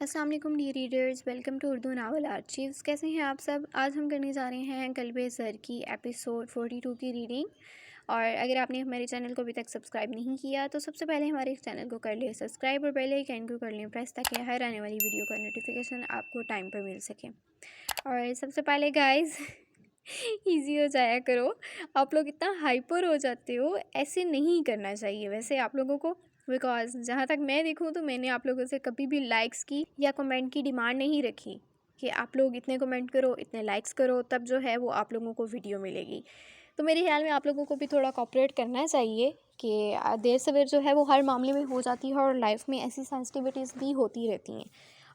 السلام علیکم dear readers, welcome to Urdu novel archives. کیسے ہیں آپ سب؟ آج ہم کرنے جا رہے ہیں قلب زر کی ایپیسوڈ 42 کی ریڈنگ۔ اور اگر آپ نے ہمارے چینل کو ابھی تک سبسکرائب نہیں کیا تو سب سے پہلے ہمارے چینل کو کر لیں سبسکرائب اور بیل آئیکن کو کر لیں پریس، تاکہ ہر آنے والی ویڈیو کا نوٹیفیکیشن آپ کو ٹائم پر مل سکے۔ اور سب سے پہلے گائز ایزی ہو جایا کرو، آپ لوگ اتنا ہائپر ہو جاتے ہو، ایسے نہیں کرنا چاہیے ویسے آپ لوگوں کو، بیکاز جہاں تک میں دیکھوں تو میں نے آپ لوگوں سے کبھی بھی لائکس کی یا کمنٹ کی ڈیمانڈ نہیں رکھی کہ آپ لوگ اتنے کمنٹ کرو، اتنے لائکس کرو، تب جو ہے وہ آپ لوگوں کو ویڈیو ملے گی۔ تو میرے خیال میں آپ لوگوں کو بھی تھوڑا کوآپریٹ کرنا چاہیے کہ دیر سویر جو ہے وہ ہر معاملے میں ہو جاتی ہے، اور لائف میں ایسی سینسٹیوٹیز بھی ہوتی رہتی ہیں۔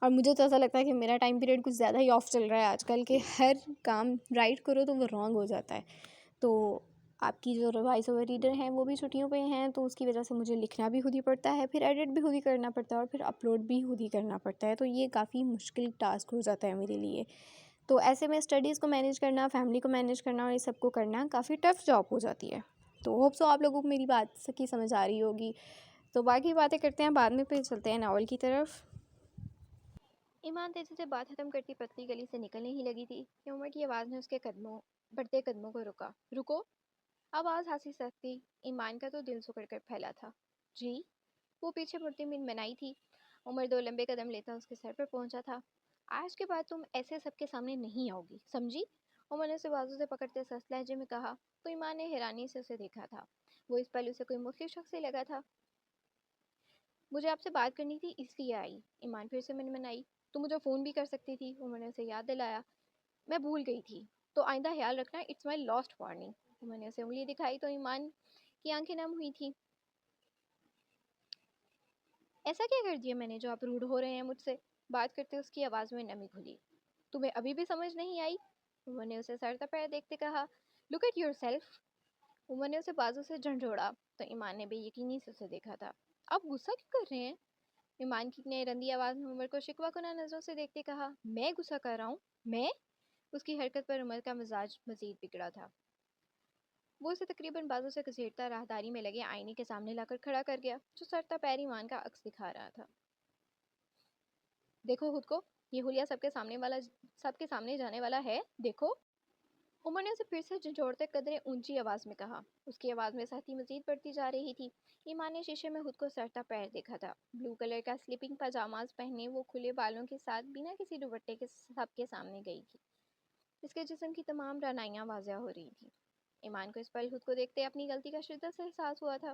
اور مجھے تو ایسا لگتا ہے کہ میرا ٹائم پیریڈ کچھ زیادہ ہی آف چل رہا ہے آج کل، کہ ہر کام رائٹ کرو تو وہ رانگ ہو جاتا ہے۔ تو آپ کی جو وائس اوور ریڈر ہیں وہ بھی چھٹیوں پہ ہیں، تو اس کی وجہ سے مجھے لکھنا بھی خود ہی پڑتا ہے، پھر ایڈٹ بھی خود ہی کرنا پڑتا ہے، اور پھر اپلوڈ بھی خود ہی کرنا پڑتا ہے۔ تو یہ کافی مشکل ٹاسک ہو جاتا ہے میرے لیے۔ تو ایسے میں اسٹڈیز کو مینیج کرنا، فیملی کو مینیج کرنا اور یہ سب کو کرنا کافی ٹف جاب ہو جاتی ہے۔ تو ہوپ سو آپ لوگوں کو میری بات کی سمجھ آ رہی ہوگی۔ تو باقی باتیں کرتے ہیں بعد میں، پھر چلتے ہیں ناول کی طرف۔ ایمان تیزی سے بات ختم کرتی پتلی گلی سے نکلنے ہی لگی تھی کہ عمر کی آواز نے اس کے بڑھتے قدموں کو روکا۔ رکو! آواز ہنسی سکتی ایمان کا تو دل سکڑ کر پھیلا تھا۔ جی؟ وہ پیچھے مڑتی منائی تھی۔ عمر 2 لمبے قدم لیتا اس کے سر پر پہنچا تھا۔ آج کے بعد تم ایسے سب کے سامنے نہیں آؤ گی، سمجھی؟ عمر نے اسے بازو سے پکڑتے سخت لہجے میں کہا، تو ایمان نے حیرانی سے اسے دیکھا تھا۔ وہ اس پل اسے کوئی مخفی شخص ہی لگا تھا۔ مجھے آپ سے بات کرنی تھی اس لیے آئی، ایمان پھر سے منائی۔ تو مجھے فون بھی کر سکتی تھی، عمر نے اسے یاد دلایا۔ میں بھول گئی تھی، تو آئندہ خیال رکھنا، اٹس مائی لاسٹ وارننگ۔ عمر نے اسے انگلی دکھائی تو ایمان کی آنکھیں نم ہوئی تھی۔ ایسا کیا کر دیا میں نے جو آپ روڈ ہو رہے ہیں مجھ سے؟ بات کرتے اس کی آواز میں نمی گھلی۔ تمہیں ابھی بھی سمجھ نہیں آئی؟ عمر نے اسے سر تپیر دیکھتے کہا، لک ایٹ یور سیلف۔ عمر نے اسے بازو سے جھنجھوڑا تو ایمان نے بے یقینی سے اسے دیکھا تھا۔ آپ غصہ کیوں کر رہے ہیں؟ ایمان کی نے رندی آواز میں عمر کو شکوہ کنہ نظروں سے دیکھتے کہا، میں غصہ کر رہا ہوں؟ میں؟ اس کی حرکت پر عمر کا مزاج مزید بگڑا تھا۔ وہ اسے تقریباً بازو سے گھسیٹتا راہداری میں لگے آئینے کے سامنے لا کر کھڑا کر گیا، جو سرتا پیر ایمان کا عکس دکھا رہا تھا۔ دیکھو خود کو، یہ حلیہ سب کے سامنے جانے والا ہے، دیکھو۔ عمر نے اسے پھر سے جھنجھوڑتے قدرے اونچی آواز میں کہا۔ اس کی آواز میں سختی مزید بڑھتی جا رہی تھی۔ ایمان نے شیشے میں خود کو سرتا پیر دیکھا تھا۔ بلو کلر کا سلیپنگ پاجاماز پہنے وہ کھلے بالوں کے ساتھ بنا کسی دوپٹے کے سب کے سامنے گئی تھی۔ اس کے جسم کی تمام رعنائیاں واضح ہو رہی تھی۔ ایمان کو اس پل خود کو دیکھتے اپنی غلطی کا شدت سے احساس ہوا تھا۔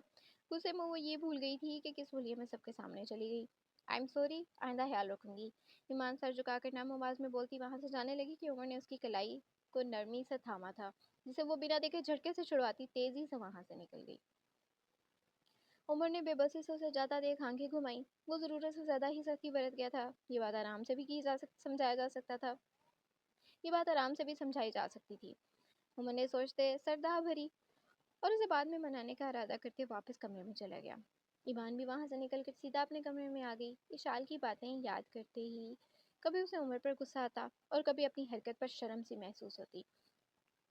غصے میں وہ یہ بھول گئی تھی کہ کس حلیے میں سب کے سامنے چلی گئی۔ آئی ایم سوری، آئندہ خیال رکھوں گی۔ ایمان سر جھکا کر نرم آواز میں بولتی وہاں سے جانے لگی کہ عمر نے اس کی کلائی کو نرمی سے تھاما تھا، جسے وہ بنا دیکھے جھٹکے سے چھڑواتی تیزی سے وہاں سے نکل گئی۔ عمر نے بے بسی سے اسے جاتا دیکھ آنکھیں گھمائی۔ وہ ضرورت سے زیادہ ہی سختی برت گیا تھا۔ یہ بات آرام سے بھی سمجھایا جا سکتا تھا۔ یہ بات آرام سے بھی سمجھائی جا سکتی تھی۔ عمر نے سوچتے سردہ بھری اور اسے بعد میں منانے کا ارادہ کرتے واپس کمرے میں چلا گیا۔ ایمان بھی وہاں سے نکل کر سیدھا اپنے کمرے میں آ گئی۔ اشال کی باتیں یاد کرتے ہی کبھی اسے عمر پر غصہ آتا اور کبھی اپنی حرکت پر شرم سی محسوس ہوتی۔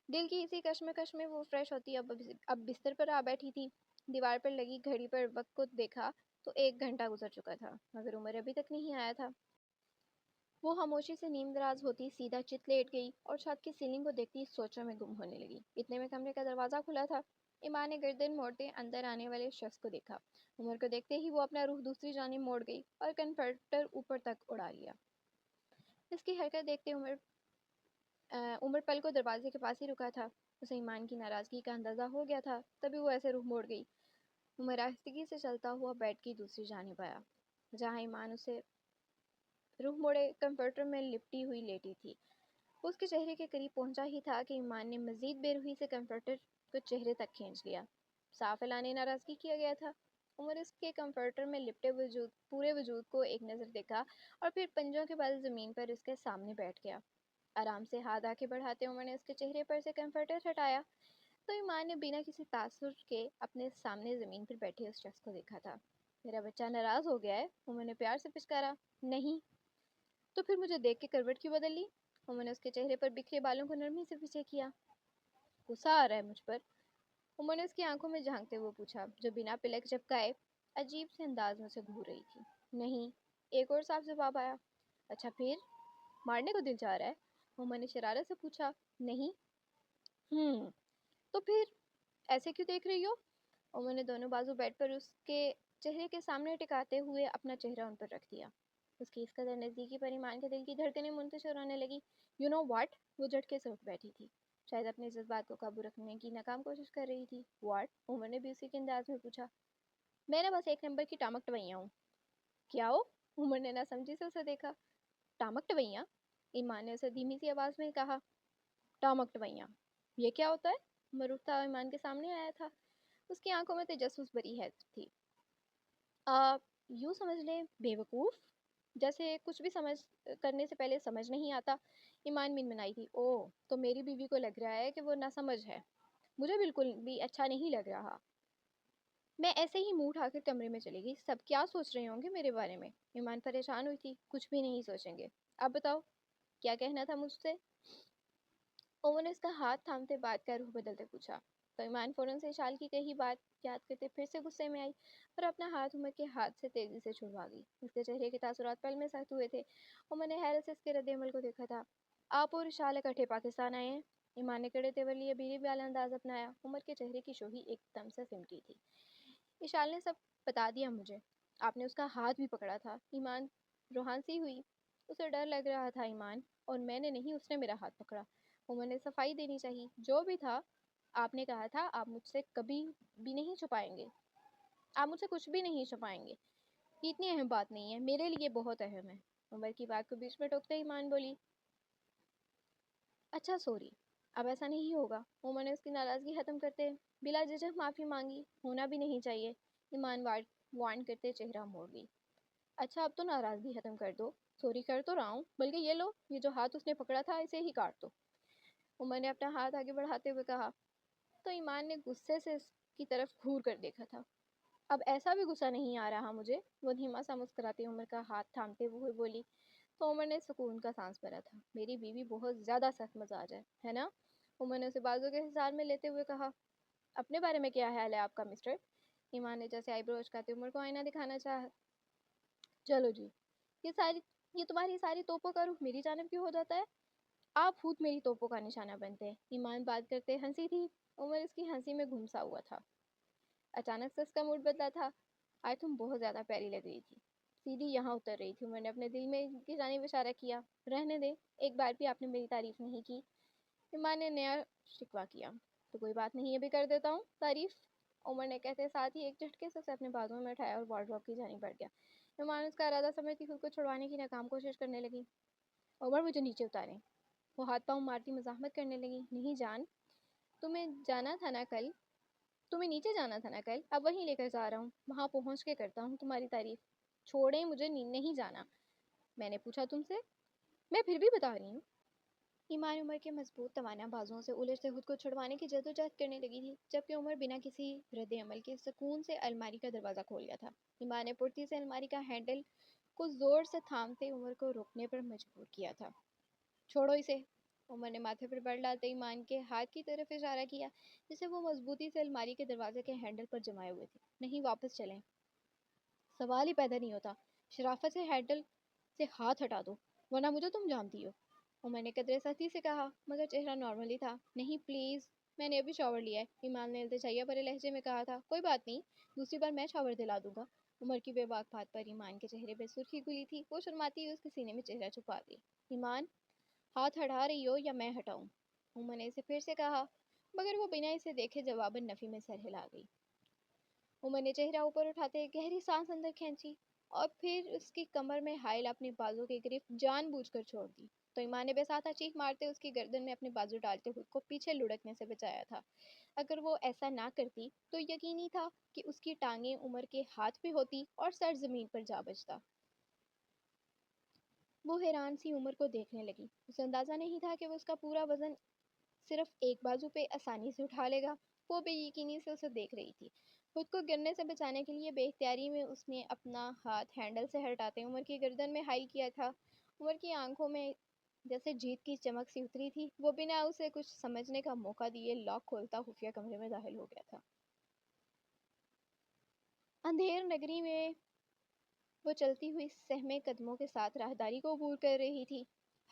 دل کی اسی کشمکش میں وہ فریش ہوتی۔ اب بستر پر آ بیٹھی تھی۔ دیوار پر لگی گھڑی پر وقت کو دیکھا تو 1 گھنٹہ گزر چکا تھا، مگر عمر ابھی تک نہیں آیا تھا۔ وہ خاموشی سے نیم دراز ہوتی سیدھا چت لیٹ گئی اور چھت کی سیلنگ کو دیکھتی سوچوں میں گم ہونے لگی۔ اتنے میں کمرے کا دروازہ کھلا تھا۔ ایمان نے گردن موڑتے اندر آنے والے شخص کو دیکھا۔ عمر کو دیکھتے ہی وہ اپنا رخ دوسری جانب موڑ گئی اور کنفرٹر اوپر تک اڑا لیا۔ اس کی حرکت دیکھتے عمر پل کو دروازے کے پاس ہی رکا تھا۔ اسے ایمان کی ناراضگی کا اندازہ ہو گیا تھا، تبھی وہ ایسے رخ موڑ گئی۔ عمر آہستگی سے چلتا ہوا بیڈ کی دوسری جانب آیا، جہاں ایمان اسے رخ موڑے کمفرٹر میں لپٹی ہوئی لیٹی تھی۔ وہ اس کے چہرے کے قریب پہنچا ہی تھا کہ ایمان نے مزید بے رحمی سے کمفرٹر کو چہرے تک کھینچ لیا۔ صاف اعلان ناراضگی کیا گیا تھا۔ عمر اس کے کمفرٹر میں لپٹے پورے وجود کو ایک نظر دیکھا اور پھر پنجوں کے بل زمین پر اس کے سامنے بیٹھ گیا۔ آرام سے ہاتھ آگے بڑھاتے عمر نے اس کے چہرے پر سے کمفرٹر ہٹایا تو ایمان نے بنا کسی تاثر کے اپنے سامنے زمین پر بیٹھے اس شخص کو دیکھا تھا۔ میرا بچہ ناراض ہو گیا ہے، عمر نے پیار سے پچکارا۔ نہیں تو پھر مجھے دیکھ کے کروٹ کیوں بدل لی؟ عمر نے اس کے چہرے پر بکھرے بالوں کو نرمی سے پیچھے کیا۔ غصہ آ رہا ہے مجھ پر؟ عمر نے اس کی آنکھوں میں جھانکتے ہوئے پوچھا، جو بنا پلک جھپکائے عجیب سے انداز میں اسے گھور رہی تھی۔ نہیں، ایک اور صاف جواب آیا۔ اچھا پھر مارنے کو دل چاہ رہا ہے؟ عمر نے شرارت سے پوچھا۔ نہیں۔ تو پھر ایسے کیوں دیکھ رہی ہو؟ عمر نے دونوں بازو بیڈ پر اس کے چہرے کے سامنے ٹکاتے ہوئے اپنا چہرہ ان پر رکھ دیا۔ اس کی اس قدر نزدیکی پر ایمان کے دل کی دھڑکنیں منتشر ہونے لگی۔ You know what? وہ جھٹکے سے اٹھ بیٹھی تھی، شاید اپنے جذبات کو قابو رکھنے کی ناکام کوشش کر رہی تھی۔ واٹ؟ عمر نے بھی اسی کے انداز میں پوچھا۔ میں نے بس ایک نمبر کی ٹامک ٹوئیاں ہوں۔ کیا ہو؟ عمر نے نہ سمجھی سے اسے دیکھا۔ ٹامک ٹوئیاں؟ ایمان نے اسے دھیمی سی آواز میں کہا۔ ٹامک ٹوئیاں یہ کیا ہوتا ہے؟ عمر اٹھتا ایمان کے سامنے آیا تھا، اس کی آنکھوں میں تجسس بری ہے تھی۔ یوں سمجھ لیں بیوقوف، جیسے کچھ بھی سمجھ کرنے سے پہلے سمجھ نہیں آتا۔ ایمان منمنائی تھی۔ اوہ تو میری بیوی کو لگ رہا ہے کہ وہ نہ سمجھ ہے، مجھے بالکل بھی اچھا نہیں لگ رہا۔ میں ایسے ہی منہ اٹھا کر کمرے میں چلی گئی۔ سب کیا سوچ رہے ہوں گے میرے بارے میں؟ ایمان پریشان ہوئی تھی۔ کچھ بھی نہیں سوچیں گے، اب بتاؤ کیا کہنا تھا مجھ سے؟ عمر نے اس کا ہاتھ تھامتے بات کا روح بدلتے پوچھا، تو ایمان فوراً سے شال کی کہی بات یاد کرتے پھر سے غصے میں آئی اور اپنا ہاتھ عمر کے ہاتھ سے تیزی سے چھڑوا گئی۔ اس کے چہرے کے تاثرات پل میں سخت ہوئے تھے۔ عمر نے حیرت سے اس کے رد عمل کو دیکھا تھا۔ آپ اور اشال اکٹھے پاکستان آئے ہیں؟ ایمان نے کڑے تیور لیے بیری بالا انداز اپنایا۔ عمر کے چہرے کی شوخی ایک دم سے سمٹی تھی۔ اشال نے سب بتا دیا مجھے، آپ نے اس کا ہاتھ بھی پکڑا تھا۔ ایمان روحان سی ہوئی، اسے ڈر لگ رہا تھا ایمان، اور میں نے نہیں، اس نے میرا ہاتھ پکڑا۔ عمر نے صفائی دینی چاہی۔ جو بھی تھا، آپ نے کہا تھا آپ مجھ سے کبھی بھی نہیں چھپائیں گے، آپ مجھ سے کچھ بھی نہیں چھپائیں گے۔ یہ اتنی اہم بات نہیں ہے، میرے لیے بہت اہم ہے۔ عمر کی بات کو بیچ میں ٹوکتے ایمان بولی۔ اچھا سوری، اب ایسا نہیں ہوگا۔ عمر نے اس کی ناراضگی ختم کرتے بلا جھجک معافی مانگی۔ ہونا بھی نہیں چاہیے، ایمان وارن کرتے چہرہ موڑ گئی۔ اچھا اب تو ناراضگی ختم کر دو، سوری کر تو رہا ہوں، بلکہ یہ لو، یہ جو ہاتھ اس نے پکڑا تھا اسے ہی کاٹ دو۔ عمر نے اپنا ہاتھ آگے بڑھاتے ہوئے کہا، تو ایمان نے غصے سے اس کی طرف گھور کر دیکھا تھا۔ اب ایسا بھی غصہ نہیں آ رہا مجھے، وہ دھیما سا مسکراتے عمر کا ہاتھ تھامتے ہوئے بولی۔ تو عمر نے سکون کا سانس بھرا تھا۔ میری بیوی بہت زیادہ سخت مزاج ہے نا؟ عمر نے اسے بازو کے حصار میں لیتے ہوئے کہا۔ اپنے بارے میں کیا خیال ہے آپ کا مسٹر؟ ایمان نے جیسے آئی برو اچکاتے عمر کو آئینہ دکھانا چاہا۔ چلو جی، یہ تمہاری ساری توپوں کا رخ میری جانب کیوں ہو جاتا ہے؟ آپ خود میری توپوں کا نشانہ بنتے ہیں۔ ایمان بات کرتے ہنسی تھی، عمر اس کی ہنسی میں گھمسا ہوا تھا۔ اچانک سے اس کا موڈ بدلا تھا۔ آج تم بہت زیادہ پیاری لگ رہی تھی، سیدھی یہاں اتر رہی تھی۔ عمر نے اپنے دل میں کی جانب اشارہ کیا۔ رہنے دے، ایک بار بھی آپ نے میری تعریف نہیں کی۔ ایمان نے نیا شکوہ کیا۔ تو کوئی بات نہیں، ابھی کر دیتا ہوں تعریف، عمر نے کہتے ساتھ ہی ایک جھٹکے سے اسے اپنے بازوؤں میں اٹھایا اور وارڈروب کی جانب بڑھ گیا۔ ایمان اس کا ارادہ سمجھتی خود کو چھڑوانے کی ناکام کوشش کرنے لگی۔ عمر مجھے نیچے اتاریں۔ وہ ہاتھ پاؤں مارتی مزاحمت کرنے لگی۔ نہیں جان، تمہیں جانا تھا نا کل، تمہیں نیچے جانا تھا نا کل، اب وہیں لے کر جا رہا ہوں، وہاں پہنچ کے کرتا ہوں تمہاری تعریف۔ چھوڑیں مجھے، نہیں جانا۔ میں نے پوچھا تم سے، میں پھر بھی بتا رہی ہوں۔ ایمان عمر کے مضبوط توانا بازوؤں سے الجھ سے خود کو چھڑوانے کی جدوجہد کرنے لگی تھی، جبکہ عمر بنا کسی رد عمل کے سکون سے الماری کا دروازہ کھول گیا تھا۔ ایمان نے پھرتی سے الماری کا ہینڈل کو زور سے تھامتے عمر کو روکنے پر مجبور کیا تھا۔ چھوڑو اسے، عمر نے ماتھے پر بر ڈالتے ایمان کے ہاتھ کی طرف اشارہ کیا جسے وہ مضبوطی سے الماری کے دروازے کے ہینڈل پر جمائے ہوئے تھے۔ نہیں، واپس چلیں، سوال ہی پیدا نہیں ہوتا، شرافت سے ہینڈل سے ہاتھ ہٹا دو، ورنہ مجھے تم جانتی ہو، عمر نے قدرے سختی سے کہا، مگر چہرہ نارمل ہی تھا۔ نہیں پلیز، میں نے ابھی شاور لیا ہے، ایمان نے التجائیہ بھرے لہجے میں کہا تھا۔ کوئی بات نہیں، دوسری بار میں شاور دلا دوں گا۔ عمر کی بے باک بات پر ایمان کے چہرے پہ سرخی گلی تھی، وہ شرماتی ہوئی اس کے سینے میں چہرہ چھپا گئی۔ ایمان، ہاتھ ہٹا رہی ہو یا میں ہٹاؤں؟ عمر نے اسے پھر سے کہا، مگر وہ بنا اسے دیکھے جواباً نفی میں سر ہلا گئی۔ عمر نے چہرہ اوپر اٹھاتے گہری سانس اندر کھینچی اور پھر اس کی کمر میں حائل اپنے بازو کی گرفت جان بوجھ کر چھوڑ دی، تو ایمان نے بے ساختہ چیخ مارتے اس کی گردن میں اپنے بازو ڈالتے خود کو پیچھے لڑکنے سے بچایا تھا۔ اگر وہ ایسا نہ کرتی تو یقینی تھا کہ اس کی ٹانگیں عمر کے ہاتھ پہ ہوتی اور سر زمین پر جا بجتا۔ وہ حیران سی عمر کو دیکھنے لگی، اسے اندازہ نہیں تھا کہ وہ اس کا پورا وزن صرف ایک بازو پہ آسانی سے اٹھا لے گا۔ وہ بے یقینی سے اسے دیکھ رہی تھی۔ خود کو گرنے سے بچانے کے لیے بے اختیاری میں اس نے اپنا ہاتھ ہینڈل سے ہٹاتے عمر کی گردن میں حائل کیا تھا۔ عمر کی آنکھوں میں جیسے جیت کی چمک سی اتری تھی۔ وہ بنا اسے کچھ سمجھنے کا موقع دیے لاک کھولتا خفیہ کمرے میں داخل ہو گیا تھا۔ اندھیر نگری میں وہ چلتی ہوئی سہمے قدموں کے ساتھ راہداری کو عبور کر رہی تھی۔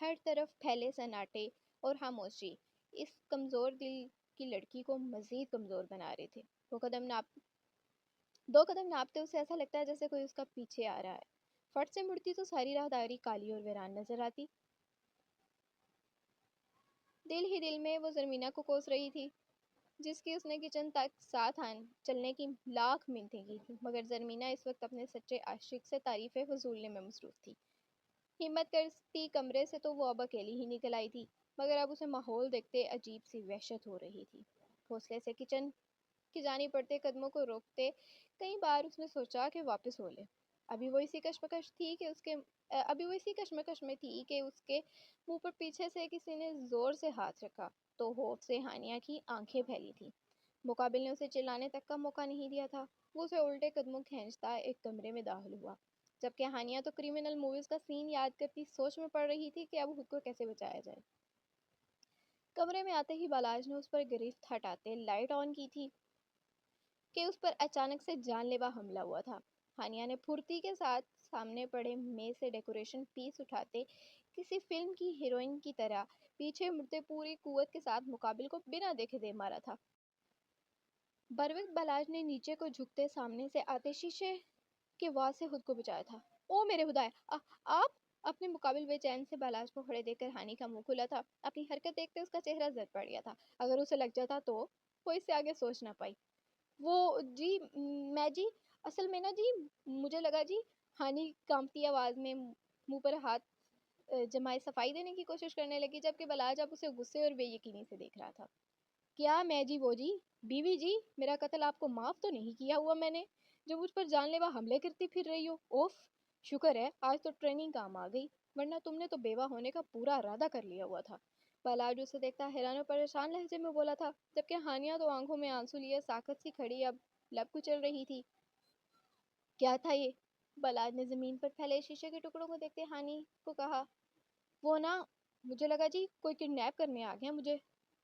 ہر طرف پھیلے سناٹے اور خاموشی اس کمزور دل کی لڑکی کو مزید کمزور بنا رہے تھے۔ دو قدم ناپتے اسے ایسا لگتا ہے جیسے کوئی اس کا پیچھے آ رہا ہے۔ فٹ سے مڑتی تو ساری راہداری کالی اور ویران نظر آتی۔ دل ہی دل میں وہ زرمینہ کو کوس رہی تھی، جس کی اس نے کچن تک ساتھ چلنے کی لاکھ منتیں کی تھی، مگر زرمینہ اس وقت اپنے سچے عاشق سے تعریفیں وصولنے میں مصروف تھی۔ ہمت کرتی کمرے سے تو وہ اب اکیلی ہی نکل آئی تھی، مگر اب اسے ماحول دیکھتے عجیب سی وحشت ہو رہی تھی۔ حوصلے سے کچن کی جانب بڑھتے قدموں کو روکتے کئی بار اس نے سوچا کہ واپس ہو لے۔ ابھی وہ اسی کشمکش میں تھی کہ اس کے منہ پر پیچھے سے کسی نے زور سے ہاتھ رکھا تو خوف سے ہانیہ کی آنکھیں پھیلی تھی۔ مقابل نے اسے چلانے تک کا موقع نہیں دیا تھا۔ وہ اسے الٹے قدموں کھینچتا ایک کمرے میں داخل ہوا، جبکہ ہانیہ تو کریمنل موویز کا سین یاد کرتی سوچ میں پڑ رہی تھی کہ اب خود کو کیسے بچایا جائے۔ کمرے میں آتے ہی بالاج نے اس پر گرفت ہٹاتے لائٹ آن کی تھی کہ اس پر اچانک سے جان لیوا حملہ ہوا تھا۔ ہانیہ نے پھرتی کے ساتھ سامنے پڑے میز سے ڈیکوریشن پیس اٹھاتے کسی فلم کی ہیروئن کی طرح پیچھے مڑتے پوری قوت کے ساتھ مقابل کو بنا دیکھے دے مارا تھا۔ بروقت بالاج نے نیچے کو جھکتے سامنے سے آتے شیشے کے واز سے خود کو بچایا تھا۔ او میرے خدایا، آپ! اپنے مقابل بے چین سے بالاج کو کھڑے دیکھ کر ہانی کا منہ کھلا تھا۔ اپنی حرکت دیکھتے اس کا چہرہ زرد پڑ گیا تھا۔ اگر اسے لگ جاتا تو وہ اس سے آگے سوچ نہ پائی۔ وہ جی میں جی اصل میں نا جی مجھے لگا جی، ہانی کانپتی آواز میں منہ پر ہاتھ جمائے صفائی دینے کی کوشش کرنے لگی، جبکہ بالاج اب اسے غصے اور بے یقینی سے دیکھ رہا تھا۔ کیا میں جی وہ جی بیوی جی، میرا قتل آپ کو معاف تو نہیں کیا ہوا میں نے، جو مجھ پر جان لیوا حملے کرتی پھر رہی ہو؟ اوف، شکر ہے آج تو ٹریننگ کام آ گئی، ورنہ تم نے تو بیوہ ہونے کا پورا ارادہ کر لیا ہوا تھا۔ بالاج اسے دیکھتا حیران و پریشان لہجے میں بولا تھا، جبکہ ہانیہ تو آنکھوں میں آنسو لیے ساکت سی کھڑی اب لب کچل رہی تھی۔ کیا تھا یہ؟ بالاج نے زمین پر پھیلے شیشے کے ٹکڑوں کو دیکھتے ہانی کو کہا۔ وہ نا مجھے لگا جی کوئی کڈنیپ کرنے آ گیا مجھے،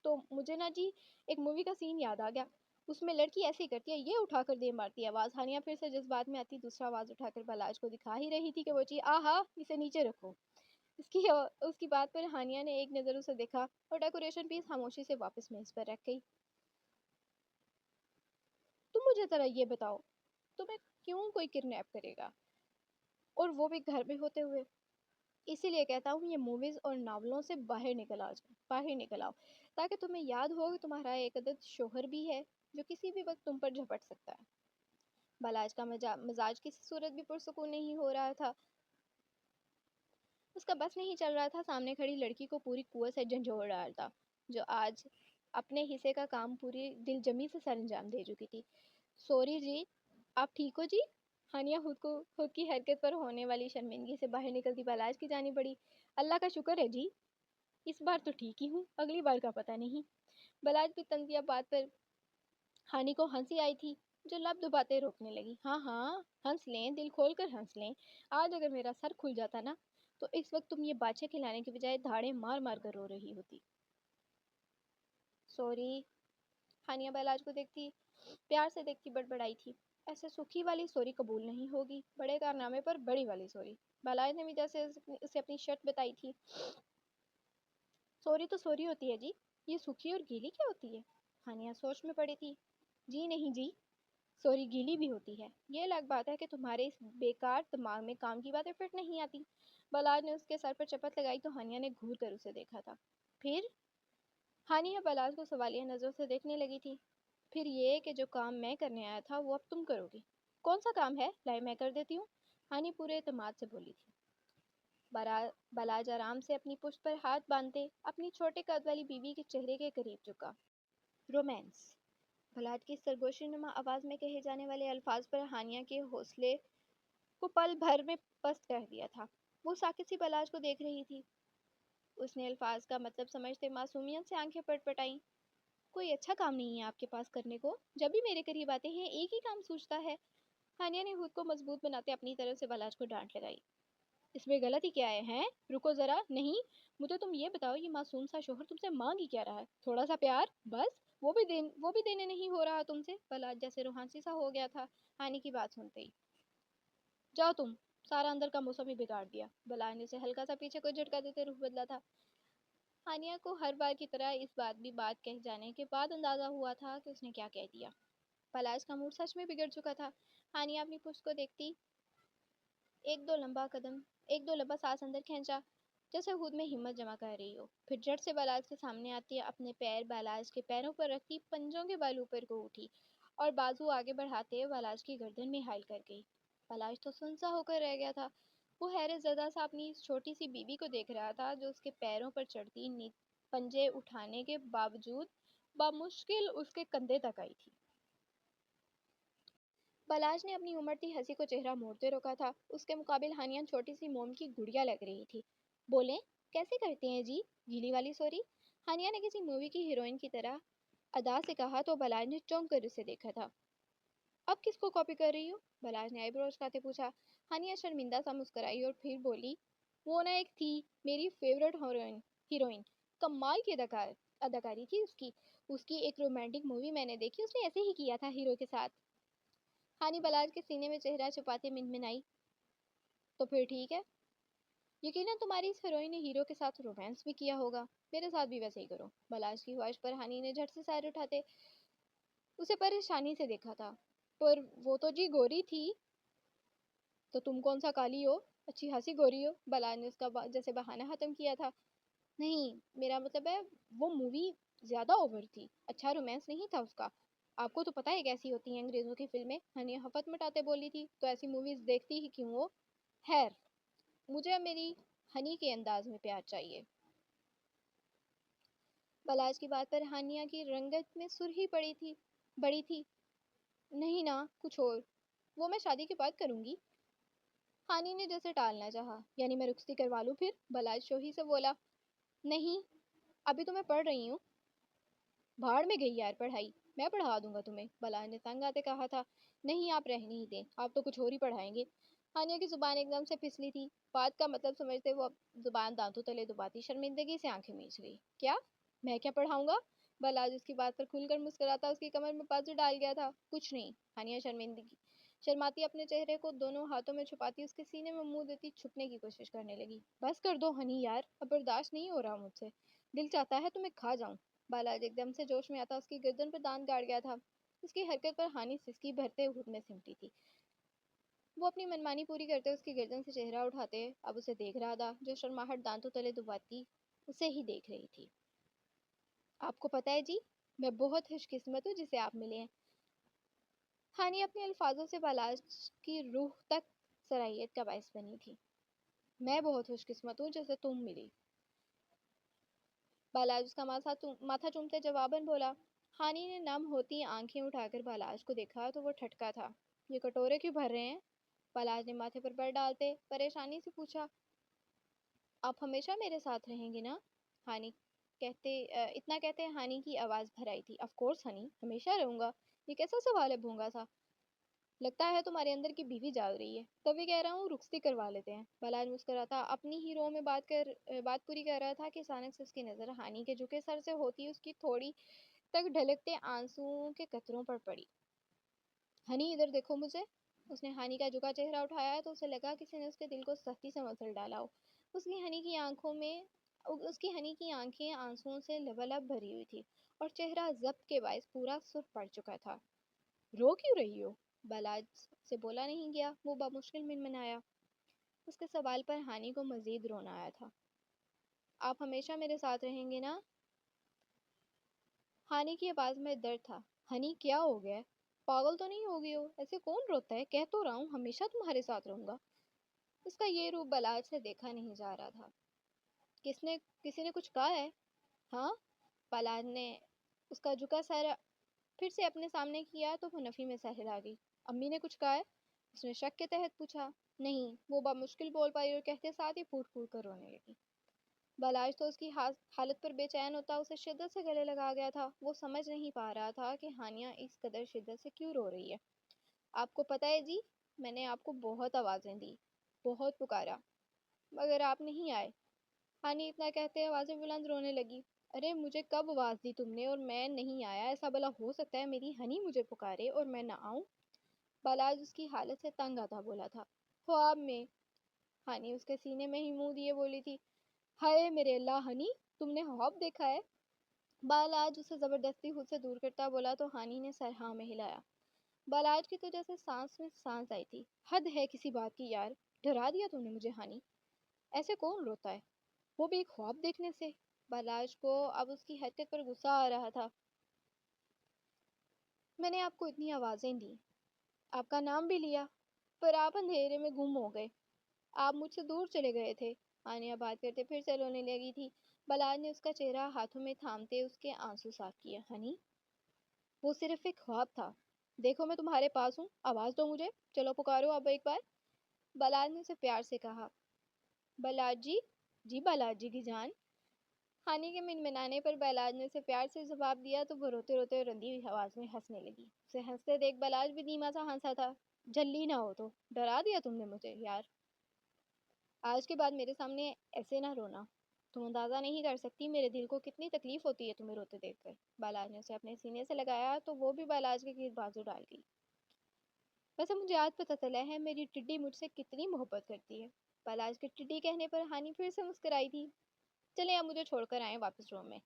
تو مجھے نا جی ایک مووی کا سین یاد آ گیا، اس میں لڑکی ایسے ہی کرتی ہے، یہ اٹھا کر دے مارتی ہے آواز۔ ہانیہ پھر سے جذبات میں آتی دوسرا آواز اٹھا کر بالاج کو دکھا ہی رہی تھی کہ وہ چیز آہا اسے نیچے رکھو۔ اس کی بات پر ہانیہ نے ایک نظر اسے دیکھا اور ڈیکوریشن پیس خاموشی سے واپس میز پر رکھ گئی۔ تم مجھے ذرا یہ بتاؤ، تمہیں کیوں کوئی کڈنیپ کرے گا، اور وہ بھی گھر میں ہوتے ہوئے؟ اسی لیے کہتا ہوں یہ موویز اور ناولوں سے باہر نکل آؤ، تاکہ تمہیں یاد ہو کہ تمہارا ایک عدد شوہر بھی ہے جو کسی بھی وقت تم پر جھپٹ سکتا ہے۔ بالاج کا مزاج کسی صورت بھی پرسکون نہیں ہو رہا تھا۔ اس کا بس نہیں چل رہا تھا سامنے کھڑی لڑکی کو پوری قوت سے جھنجھوڑ ڈالتا، جو آج اپنے حصے کا کام پوری دل جمی سے سر انجام دے چکی تھی۔ سوری جی، آپ ٹھیک ہو جی؟ ہانیہ خود کی حرکت پر ہونے والی شرمندگی سے باہر نکلتی بالاج کی جانب بڑھی۔ اللہ کا شکر ہے جی، اس بار تو ٹھیک ہی ہوں، اگلی بار کا پتہ نہیں۔ بالاج بھی تنزیہ بات پر ہانی کو ہنسی آئی تھی، جو لب دباتے روکنے لگی۔ ہاں ہاں ہنس لیں، دل کھول کر ہنس لیں، آج اگر میرا سر کھل جاتا نا تو اس وقت تم یہ باچھے کھلانے کے بجائے دھاڑے مار مار کر رو رہی ہوتی۔ سوری، ہانیہ بالاج کو پیار سے دیکھتی بڑبڑائی تھی۔ ایسے سکھی والی سوری قبول نہیں ہوگی، بڑے کارنامے پر بڑی والی سوری۔ بالاج نے بھی جیسے اسے اپنی شرط بتائی تھی۔ سوری تو سوری ہوتی ہے جی، یہ سکھی اور گیلی کیا ہوتی ہے؟ ہانیہ سوچ میں پڑی تھی۔ جی نہیں جی، سوری گیلی بھی ہوتی ہے، یہ الگ بات ہے کہ تمہارے اس بیکار دماغ میں کام کی باتیں فٹ نہیں آتی۔ بالاج نے اس کے سر پر چپت لگائی تو ہانیہ نے گھور کر اسے دیکھا تھا۔ پھر؟ ہانیہ بالاج کو سوالیہ نظروں سے دیکھنے لگی تھی۔ پھر یہ کہ جو کام میں کرنے آیا تھا وہ اب تم کرو گی۔ کون سا کام ہے؟ لائے میں کر دیتی ہوں، ہانی پورے اعتماد سے بولی تھی۔ بالاج آرام سے اپنی پشت پر ہاتھ باندھتے اپنی چھوٹے قد والی بیوی کے چہرے کے قریب جھکا۔ رومانس۔ بالاج کی سرگوشی نما آواز میں کہے جانے والے الفاظ پر ہانیہ کے حوصلے کو پل بھر میں پست کر دیا تھا۔ وہ ساکت سی بالاج کو دیکھ رہی تھی۔ اس نے الفاظ کا مطلب سمجھتے معصومیت سے آنکھیں پٹ پٹائیں۔ کوئی اچھا کام نہیں ہے آپ کے پاس کرنے کو؟ جب بھی میرے قریب آتے ہیں ایک ہی کام سوچتا ہے۔ ہانیہ نے خود کو مضبوط بناتے اپنی طرف سے بالاج کو ڈانٹ لگائی۔ اس میں غلطی کیا ہے ہیں؟ رکو ذرا، نہیں، مجھے تم یہ بتاؤ یہ معصوم سا شوہر تم سے مانگ ہی کیا رہا ہے؟ تھوڑا سا پیار بس، وہ بھی دینے نہیں ہو رہا تم سے؟ بالاج جیسے روحانسی سا ہو گیا تھا ہانی کی بات سنتے ہی۔ جاؤ تم سارا اندر کا موسم ہی بگاڑ دیا۔ بلاج نے اسے ہلکا سا پیچھے کو جھٹکا دیتے رخ بدلا تھا۔ ہانیہ کو ہر بار کی طرح اس بات کہہ جانے کے بعد اندازہ ہوا تھا کہ اس نے کیا کہہ دیا۔ بلاج کا موڈ سچ میں بگڑ چکا تھا۔ ہانیہ اپنی پشت کو دیکھتی ایک دو لمبا سانس اندر کھینچا، جیسے خود میں ہمت جمع کر رہی ہو، پھر جھٹ سے بلاج کے سامنے آتی، اپنے پیر بلاج کے پیروں پر رکھتی، پنجوں کے بل اوپر کو اٹھی اور بازو آگے بڑھاتے بلاج کی گردن میں حائل کر گئی۔ بلاج تو سنسا ہو کر رہ گیا تھا۔ وہ حیرت زدہ سا اپنی اس چھوٹی سی بیوی کو دیکھ رہا تھا جو اس کے پیروں پر چڑھتی پنجے اٹھانے کے باوجود بامشکل اس کے کندھے تک آئی تھی۔ بلاج نے اپنی امڑتی ہنسی کو چہرہ موڑتے روکا تھا۔ اس کے مقابل ہانیہ چھوٹی سی موم کی گڑیا لگ رہی تھی۔ بولیں کیسے کرتے ہیں جی گیلی والی سوری؟ ہانیہ نے کسی مووی کی ہیروئن کی طرح ادا سے کہا تو بلاج نے چونک کر اسے دیکھا تھا۔ اب کس کو کاپی کر رہی ہو؟ بلاج نے آئی برو اچکاتے پوچھا۔ ہانیہ شرمندہ سا مسکرائی اور پھر بولی، وہ نہ ایک تھی میری فیورٹ ہیروئن، کمال کی اداکاری تھی اس کی ایک رومانٹک مووی میں نے دیکھی، اس نے ایسے ہی کیا تھا ہیرو کے ساتھ۔ ہانی بلاج کے سینے میں چہرہ چھپاتے منمنائی، تو پھر ٹھیک ہے، یقیناً تمہاری اس ہیروئن نے ہیرو کے ساتھ رومانس بھی کیا ہوگا، میرے ساتھ بھی ویسے ہی کرو۔ بلاج کی خواہش پر ہانی نے جھٹ سے سیر اٹھاتے اسے پریشانی سے دیکھا تھا۔ پر وہ تو جی گوری تھی، تو تم کون سا کالی ہو، اچھی خاصی گوری ہو۔ بلاج نے اس کا جیسے بہانہ ختم کیا تھا۔ نہیں، میرا مطلب ہے وہ مووی زیادہ اوور تھی، اچھا رومانس نہیں تھا اس کا، آپ کو تو پتہ ہے کیسی ہوتی ہیں انگریزوں کی فلمیں۔ ہنی حفت مٹاتے بولی تھی، تو ایسی موویز دیکھتی ہی کیوں ہو؟ خیر، مجھے میری ہنی کے انداز میں پیار چاہیے۔ بلاج کی بات پر ہانیہ کی رنگت میں سرخی بڑی تھی۔ نہیں نا، کچھ اور، وہ میں شادی کے بعد کروں گی۔ ہانی نے جیسے ٹالنا چاہا، یعنی میں رخصتی کروا لوں پھر؟ بلاج شوہی سے بولا، نہیں، ابھی تو میں پڑھ رہی ہوں۔ بھاڑ میں گئی یار پڑھائی، میں پڑھا دوں گا تمہیں، بلاج نے تنگ آتے کہا تھا۔ نہیں، آپ رہنے ہی دیں، آپ تو کچھ اور ہی پڑھائیں گے۔ ہانیہ کی زبان ایک دم سے پھسلی تھی، بات کا مطلب سمجھتے وہ زبان دانتوں تلے دباتی شرمندگی سے آنکھیں میچ گئی۔ کیا؟ میں کیا پڑھاؤں گا؟ بلاج اس کی بات پر کھل کر مسکراتا اس کی کمر میں بازو ڈال گیا تھا۔ کچھ نہیں، ہانیہ شرماتی اپنے چہرے کو دونوں ہاتھوں میں چھپاتی اس کے سینے میں منہ دیتی چھپنے کی کوشش کرنے لگی۔ بس کر دو ہنی یار، اب برداشت نہیں ہو رہا مجھ سے، دل چاہتا ہے تمہیں کھا جاؤں۔ بالاج ایک دم سے جوش میں آتا اس کی گردن پر دانت گاڑ گیا تھا۔ اس کی حرکت پر ہانی سسکی بھرتے خود میں سمٹی تھی۔ وہ اپنی منمانی پوری کرتے اس کی گردن سے چہرہ اٹھاتے اب اسے دیکھ رہا تھا، جو شرماہٹ دانتوں تلے دباتی اسے ہی دیکھ رہی تھی۔ آپ کو پتہ ہے جی، میں بہت خوش قسمت ہوں جسے آپ ملے ہیں۔ ہانی اپنے الفاظوں سے بالاج کی روح تک سرائیت کا باعث بنی تھی۔ میں بہت خوش قسمت ہوں جسے تم ملی، بالاج اس کا ماتھا چومتے جواباً بولا۔ ہانی نے نم ہوتی آنکھیں اٹھا کر بالاج کو دیکھا تو وہ ٹھٹکا تھا۔ یہ کٹورے کیوں بھر رہے ہیں؟ بالاج نے ماتھے پر بر ڈالتے پریشانی سے پوچھا۔ آپ ہمیشہ میرے ساتھ رہیں گے نا؟ اتنا کہتے ہانی کی آواز بھر آئی تھی۔ آف کورس ہنی، ہمیشہ رہوں گا، یہ کیسا سوال ہے بھونگا سا؟ لگتا ہے تمہارے اندر کی بیوی جاگ رہی ہے، تبھی کہہ رہا ہوں رخصتی کروا لیتے ہیں۔ بالاج مسکراتا اپنی ہی رو میں بات پوری کر رہا تھا کہ اچانک سے اس کی نظر ہانی کے جھکے سر سے ہوتی اس کی تھوڑی تک ڈھلکتے آنسوؤں کے قطروں پر پڑی۔ ہنی ادھر دیکھو مجھے۔ اس نے ہانی کا جھکا چہرہ اٹھایا تو اسے لگا کسی نے اس کے دل کو سختی سے مسل ڈالا ہو۔ اس کی ہنی کی آنکھیں آنسوؤں سے لبالب بھری ہوئی تھی اور چہرہ ضبط کے باعث پورا سرخ پڑ چکا تھا۔ رو کیوں رہی ہو؟ بالاج سے بولا نہیں گیا، وہ بامشکل منمنایا۔ اس کے سوال پر ہانی کو مزید رونا آیا تھا۔ آپ ہمیشہ میرے ساتھ رہیں گے نا؟ ہانی کی آواز میں درد تھا۔ ہنی کیا ہو گیا؟ پاگل تو نہیں ہو گئی ہو؟ ایسے کون روتا ہے؟ کہہ تو رہا ہوں ہمیشہ تمہارے ساتھ رہوں گا۔ اس کا یہ روپ بالاج سے دیکھا نہیں جا رہا تھا۔ کسی نے کچھ کہا ہے؟ ہاں؟ بالاج نے اس کا جھکا سر پھر سے اپنے سامنے کیا تو وہ نفی میں سہلا گئی۔ امی نے کچھ کہا ہے؟ اس نے شک کے تحت پوچھا۔ نہیں، وہ بامشکل بول پائی اور کہتے ساتھ ہی پھوٹ پھوٹ کر رونے لگی۔ بالاج تو اس کی حالت پر بے چین ہوتا اسے شدت سے گلے لگا گیا تھا۔ وہ سمجھ نہیں پا رہا تھا کہ ہانیہ اس قدر شدت سے کیوں رو رہی ہے۔ آپ کو پتہ ہے جی، میں نے آپ کو بہت آوازیں دی، بہت پکارا، مگر آپ نہیں آئے۔ ہانی اتنا کہتے آوازیں بلند رونے لگی۔ ارے مجھے کب آواز دی تم نے اور میں نہیں آیا؟ ایسا بھلا ہو سکتا ہے میری ہنی مجھے پکارے اور میں نہ آؤں؟ بالاج اس کی حالت سے تنگ آتا بولا تھا۔ خواب میں ہانی اس کے سینے میں ہی منہ دیے بولی تھی، ہائے میرے اللہ ہنی، تم نے خواب دیکھا ہے؟ بالاج اسے زبردستی خود سے دور کرتا بولا تو ہانی نے سر ہاں میں ہلایا۔ بالاج کی تو جیسے سانس میں سانس آئی تھی۔ حد ہے کسی بات کی یار، ڈرا دیا تم نے مجھے ہانی، ایسے کون روتا ہے، وہ بھی ایک خواب دیکھنے سے۔ بالاج کو اب اس کی حرکت پر غصہ آ رہا تھا۔ میں نے آپ کو اتنی آوازیں دی، آپ کا نام بھی لیا، پر آپ اندھیرے میں گم ہو گئے، آپ مجھ سے دور چلے گئے تھے۔ آنیا بات کرتے پھر سے رونے لگی تھی۔ بالاج نے اس کا چہرہ ہاتھوں میں تھامتے اس کے آنسو صاف کیے۔ ہنی، وہ صرف ایک خواب تھا، دیکھو میں تمہارے پاس ہوں، آواز دو مجھے، چلو پکارو اب ایک بار۔ بالاج نے اسے پیار سے کہا۔ بالاج جی، جی بالاج جی کی جان۔ ہانی کے منمنانے پر بالاج نے اسے پیار سے جواب دیا تو وہ روتے روتے رندی ہوئی آواز میں ہنسنے لگی۔ اسے ہنستے دیکھ بالاج بھی دھیما سا ہنسا تھا۔ جلی نہ ہو تو، ڈرا دیا تم نے مجھے یار، آج کے بعد میرے سامنے ایسے نہ رونا، تم اندازہ نہیں کر سکتی میرے دل کو کتنی تکلیف ہوتی ہے تمہیں روتے دیکھ کر۔ بالاج نے اسے اپنے سینے سے لگایا تو وہ بھی بالاج کے گرد بازو ڈال گئی۔ ویسے مجھے آج پتہ چلا ہے میری ٹڈی مجھ سے کتنی محبت کرتی ہے۔ بالاج کے ٹڈی کہنے پر ہانی پھر سے مسکرائی تھی۔ چلیں اب مجھے چھوڑ کر آئیں واپس روم میں،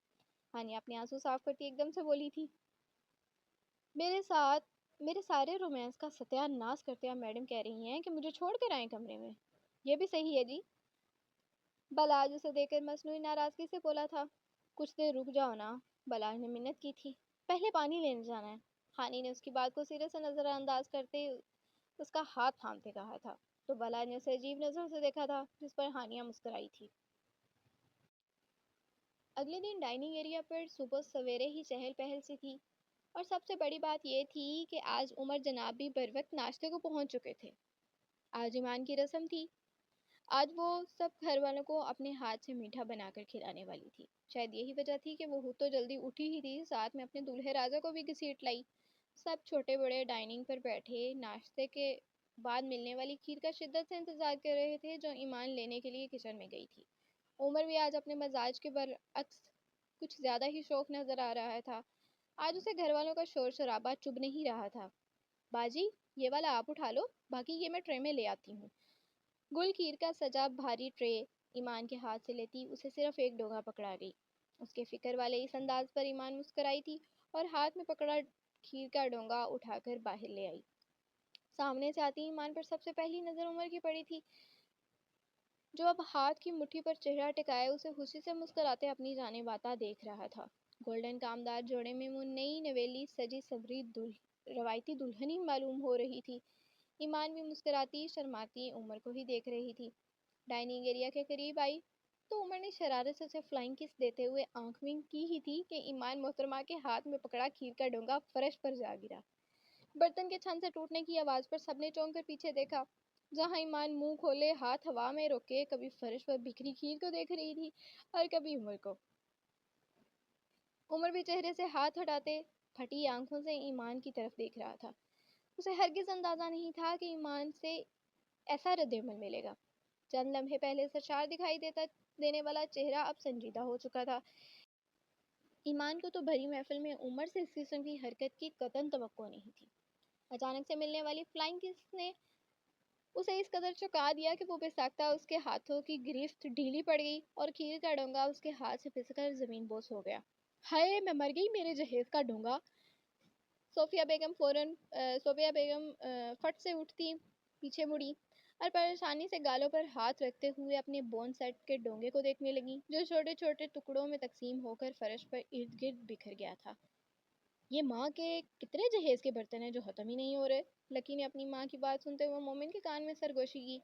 ہانی اپنے آنسو صاف کرتی ایک دم سے بولی تھی۔ میرے ساتھ میرے سارے رومانس کا ستیہ ناش کرتے آپ میڈم کہہ رہی ہیں کہ مجھے چھوڑ کر آئیں کمرے میں، یہ بھی صحیح ہے جی۔ بالاج اسے دیکھ کر مصنوعی ناراضگی سے بولا تھا۔ کچھ دیر رک جاؤ نا، بالاج نے منت کی تھی، پہلے پانی لینے جانا ہے۔ ہانی نے اس کی بات کو سرے سے نظر انداز کرتے اس کا ہاتھ تھامتے کہا تھا تو بالاج نے اسے عجیب نظر سے دیکھا تھا جس پر ہانیہ مسکرائی تھی۔ اگلے دن ڈائننگ ایریا پر صبح سویرے ہی چہل پہل سی تھی، اور سب سے بڑی بات یہ تھی کہ آج عمر جناب بھی بروقت ناشتے کو پہنچ چکے تھے۔ آج ایمان کی رسم تھی، آج وہ سب گھر والوں کو اپنے ہاتھ سے میٹھا بنا کر کھلانے والی تھی۔ شاید یہی وجہ تھی کہ وہ خود تو جلدی اٹھی ہی تھی، ساتھ میں اپنے دولہے راجا کو بھی گھسیٹ لائی۔ سب چھوٹے بڑے ڈائننگ پر بیٹھے ناشتے کے بعد ملنے والی کھیر کا شدت سے انتظار کر رہے تھے جو ایمان لینے کے لیے کچن میں گئی تھی۔ عمر بھی آج اپنے مزاج کے برعکس کچھ زیادہ ہی شوق نظر آ رہا تھا۔ آج اسے گھر والوں کا شور شرابہ چبھ نہیں رہا تھا۔ باجی، یہ والا آپ اٹھا لو، باقی یہ میں ٹرے میں لے آتی ہوں۔ گل کھیر کا سجا بھاری ٹرے ایمان کے ہاتھ سے لیتی اسے صرف ایک ڈوگا پکڑا گئی۔ اس کے فکر والے اس انداز پر ایمان مسکرائی تھی اور ہاتھ میں پکڑا کھیر کا ڈونگا اٹھا کر باہر لے آئی۔ سامنے سے آتی ایمان پر سب سے پہلی نظر عمر کی پڑی تھی، جو اب ہاتھ کی مٹھی پر چہرہ ٹکائے اسے خوشی سے مسکراتے اپنی جانب آتا دیکھ رہا تھا۔ گولڈن کامدار جوڑے میں وہ نئی نویلی سجی سبری روایتی دلہن ہی معلوم ہو رہی تھی۔ ایمان بھی مسکراتی شرماتی عمر کو ہی دیکھ رہی تھی۔ ڈائننگ ایریا کے قریب آئی تو عمر نے شرارت سے اسے فلائنگ کس دیتے ہوئے آنکھ ونک کی ہی تھی کہ ایمان محترمہ کے ہاتھ میں پکڑا کھیر کا ڈونگا فرش پر جا گرا۔ برتن کے چھن سے ٹوٹنے کی آواز پر سب نے چونک کر پیچھے دیکھا، جہاں ایمان منہ کھولے ہاتھ ہوا میں روکے کبھی فرش پر بکھری کھیر کو دیکھ رہی تھی اور کبھی عمر کو۔ عمر بھی چہرے سے ہاتھ ہٹاتے پھٹی آنکھوں سے ایمان کی طرف دیکھ رہا تھا۔ اسے ہرگز اندازہ نہیں تھا کہ ایمان سے ایسا رد عمل ملے گا۔ چند لمحے پہلے سرشار دکھائی دینے والا چہرہ اب سنجیدہ ہو چکا تھا۔ ایمان کو تو بھری محفل میں عمر سے اس قسم کی حرکت کی قطعاً توقع نہیں تھی۔ اچانک سے ملنے والی فلائنگ کس نے اسے اس قدر چونکا دیا کہ وہ بے ساختہ اس کے ہاتھوں کی گرفت ڈھیلی پڑ گئی اور کھیر کا ڈونگا اس کے ہاتھ سے پھسل کر زمین بوس ہو گیا۔ ہائے میں مر گئی، میرے جہیز کا ڈونگا! صوفیہ بیگم فٹ سے اٹھتی پیچھے مڑی اور پریشانی سے گالوں پر ہاتھ رکھتے ہوئے اپنے بون سیٹ کے ڈونگے کو دیکھنے لگی جو چھوٹے چھوٹے ٹکڑوں میں تقسیم ہو کر فرش پر ارد گرد بکھر گیا تھا۔ یہ ماں کے کتنے جہیز کے برتن ہیں جو ختم ہی نہیں ہو رہے۔ لکی نے اپنی ماں کی بات سنتے ہوئے مومن کے کان میں سرگوشی کی۔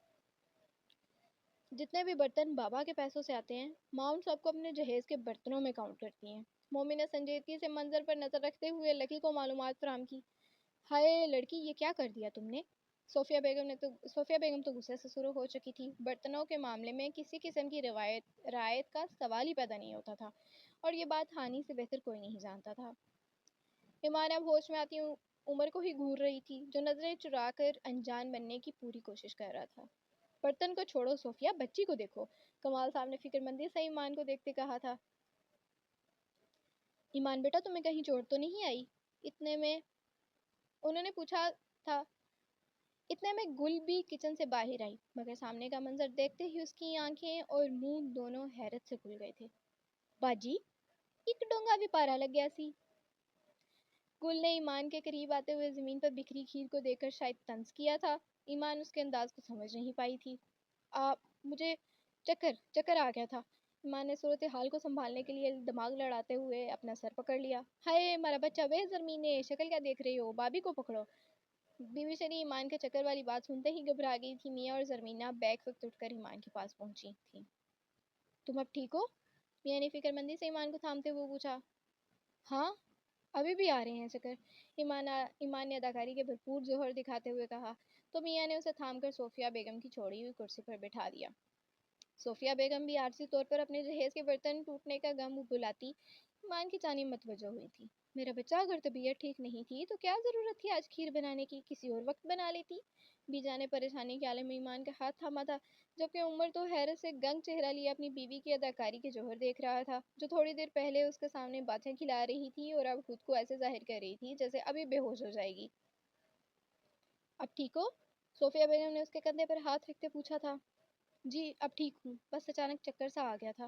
جتنے بھی برتن بابا کے پیسوں سے آتے ہیں ماں ان سب کو اپنے جہیز کے برتنوں میں کاؤنٹ کرتی ہیں۔ مومن نے سنجیدگی سے منظر پر نظر رکھتے ہوئے لکی کو معلومات فراہم کی۔ ہائے لڑکی، یہ کیا کر دیا تم نے؟ صوفیہ بیگم تو غصے سے سرخ ہو چکی تھی۔ برتنوں کے معاملے میں کسی قسم کی رعایت کا سوال ہی پیدا نہیں ہوتا تھا، اور یہ بات ہانی سے بہتر کوئی نہیں جانتا تھا۔ ایمان اب ہوش میں آتی عمر کو ہی گھور رہی تھی جو نظریں چرا کر انجان بننے کی پوری کوشش کر رہا تھا۔ برتن کو چھوڑو صوفیہ، بچی کو دیکھو، کمال صاحب نے فکر مندی سے ایمان کو دیکھتے کہا تھا۔ ایمان بیٹا تمہیں کہیں چوٹ تو نہیں آئی؟ اتنے میں انہوں نے پوچھا تھا۔ اتنے میں گل بھی کچن سے باہر آئی، مگر سامنے کا منظر دیکھتے ہی اس کی آنکھیں اور منہ دونوں حیرت سے کھل گئے تھے۔ باجی ایک ڈونگا بھی پارا لگ گیا سی۔ گل نے ایمان کے قریب آتے ہوئے زمین پر بکھری کھیر کو دیکھ کر شاید طنز کیا تھا۔ ایمان اس کے انداز کو سمجھ نہیں پائی تھی۔ مجھے چکر آ گیا تھا۔ ایمان نے صورتحال کو سنبھالنے کے لیے دماغ لڑاتے ہوئے اپنا سر پکڑ لیا۔ ہائے ہمارا بچہ بے زرمینے، شکل کیا دیکھ رہی ہو، بابی کو پکڑو۔ بیوی شری ایمان کے چکر والی بات سنتے ہی گھبرا گئی تھی۔ میاں اور زرمینہ بیک وقت اٹھ کر ایمان کے پاس پہنچی تھی۔ تم اب ٹھیک ہو؟ میاں نے فکر مندی سے ایمان کو تھامتے ہوئے پوچھا۔ ہاں ابھی بھی آ رہے ہیں چکر، ایمان نے اداکاری کے بھرپور ظہور دکھاتے ہوئے کہا۔ تو میاں نے اسے تھام کر صوفیہ بیگم کی چھوڑی ہوئی کرسی پر بٹھا دیا۔ صوفیہ بیگم بھی عارضی طور پر اپنے جہیز کے برتن ٹوٹنے کا غم بھلاتی ایمان کی جانب متوجہ ہوئی تھی۔ میرا بچہ اگر طبیعت ٹھیک نہیں تھی تو کیا ضرورت تھی آج کھیر بنانے کی، کسی اور وقت بنا لیتی۔ بیجا نے پریشانی کے عالم میں ایمان کا ہاتھ تھاما تھا، جبکہ عمر تو حیرت سے گنگ چہرہ لیے اپنی بیوی کی اداکاری کے جوہر دیکھ رہا تھا، جو تھوڑی دیر پہلے اس کے سامنے باتیں کھلا رہی تھی اور اب خود کو ایسے ظاہر کر رہی تھی جیسے ابھی بے ہوش ہو جائے گی۔ اب ٹھیک ہو؟ صوفیہ بیگم نے اس کے کندھے پر ہاتھ رکھتے پوچھا تھا۔ جی اب ٹھیک ہوں، بس اچانک چکر سا آ گیا تھا۔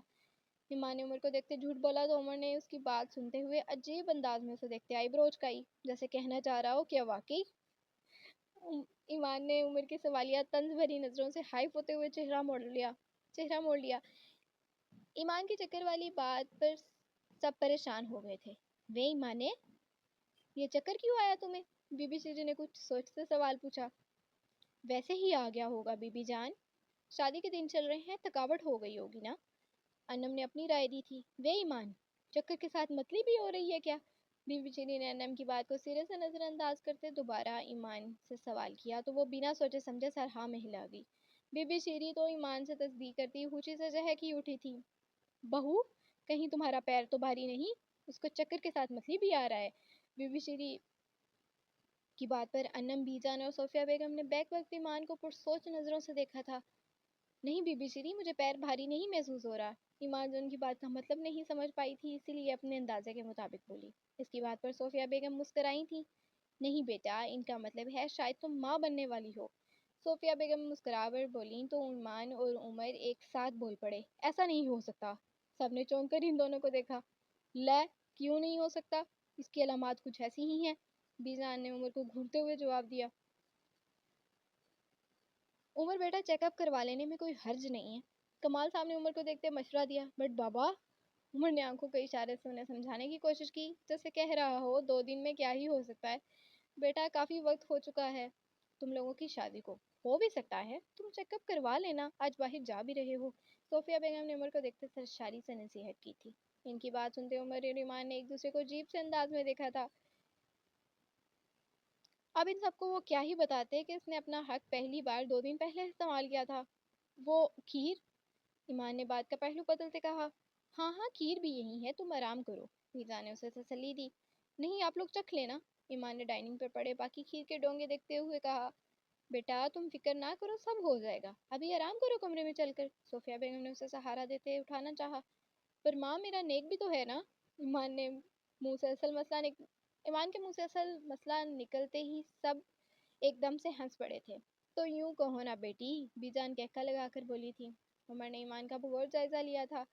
ایمان نے عمر کو دیکھتے جھوٹ بولا تو عمر نے اس کی بات سنتے ہوئے عجیب انداز میں اسے دیکھتے آئی برو اچکائی، جیسے کہنا چاہ رہا ہو کیا واقعی؟ ایمان نے عمر کی سوالیہ طنز بھری نظروں سے ہائپ ہوتے ہوئے چہرہ موڑ لیا۔ ایمان کی چکر والی بات پر سب پریشان ہو گئے تھے۔ وے ایمان نے یہ چکر کیوں آیا تمہیں؟ بی بی شیری نے کچھ سوچتے سوال پوچھا۔ ویسے ہی آ گیا ہوگا بی بی جان، شادی کے دن چل رہے ہیں، تھکاوٹ ہو گئی ہوگی نا۔ انم نے اپنی رائے دی تھی۔ وے ایمان چکر کے ساتھ متلی بھی ہو رہی ہے کیا؟ بی بی شیری نے انم کی بات کو سرے سے نظر انداز کرتے دوبارہ ایمان سے سوال کیا تو وہ بنا سوچے سمجھے سر ہاں میں ہلا گئی۔ بی بی شیری تو ایمان سے تصدیق کرتی ہوچی سے چہک ہی اٹھی تھی۔ بہو کہیں تمہارا پیر تو بھاری نہیں، اس کو چکر کے ساتھ متلی بھی آ رہا ہے؟ بی بی شیری کی بات پر انم بیجان اور صوفیہ بیگم نے بیک وقت ایمان کو پرسوچ نظروں سے دیکھا تھا۔ نہیں بی بی شیری مجھے پیر بھاری نہیں محسوس ہو رہا۔ ایمان جو ان کی بات کا مطلب نہیں سمجھ پائی تھی، اسی لیے اپنے اندازے کے مطابق بولی۔ اس کی بات پر صوفیہ بیگم مسکرائی تھی۔ نہیں بیٹا ان کا مطلب ہے شاید تم ماں بننے والی ہو۔ صوفیہ بیگم مسکرا کر بولیں تو ایمان اور عمر ایک ساتھ بول پڑے۔ ایسا نہیں ہو سکتا۔ سب نے چونک کر ان دونوں کو دیکھا۔ لے کیوں نہیں ہو سکتا؟ اس کی علامات کچھ ایسی ہی ہیں، بیجان نے عمر کو گھورتے ہوئے جواب دیا۔ عمر بیٹا چیک اپ کروا لینے میں کوئی حرج نہیں ہے، کمال صاحب نے عمر کو دیکھتے مشورہ دیا۔ بٹ بابا، عمر نے آنکھوں کے اشارے سے انہیں سمجھانے کی کوشش کی، جیسے کہہ رہا ہو 2 دن میں کیا ہی ہو سکتا ہے۔ بیٹا کافی وقت ہو چکا ہے تم لوگوں کی شادی کو، ہو بھی سکتا ہے تم چیک اپ کروا لینا، آج باہر جا بھی رہے ہو۔ صوفیہ بیگم نے عمر کو دیکھتے سرشاری سے نصیحت کی تھی۔ ان کی بات سنتے عمر اور ایمان نے ایک دوسرے کو عجیب سے انداز میں دیکھا تھا۔ اب ان سب کو وہ کیا ہی بتاتے کہ اس نے اپنا حق پہلی بار 2 دن پہلے استعمال کیا تھا۔ وہ کھیر؟ ایمان نے بات کا پہلو بدلتے کہا۔ ہاں ہاں کھیر بھی یہی ہے، تم آرام کرو، میزا نے اسے تسلی دی۔ نہیں آپ لوگ چکھ لینا، ایمان نے ڈائننگ پر پڑے باقی کھیر کے ڈونگے دیکھتے ہوئے کہا۔ بیٹا تم فکر نہ کرو، سب ہو جائے گا، ابھی آرام کرو کمرے میں چل کر۔ صوفیہ بیگم نے اسے سہارا دیتے اٹھانا چاہا۔ پر ماں میرا نیک بھی تو ہے نا۔ ایمان کے منہ سے اصل مسئلہ نکلتے ہی سب ایک دم سے ہنس پڑے تھے۔ تو یوں کہو نا بیٹی، بیجان کہکا لگا کر بولی تھی۔ عمر نے ایمان کا بغور جائزہ لیا تھا۔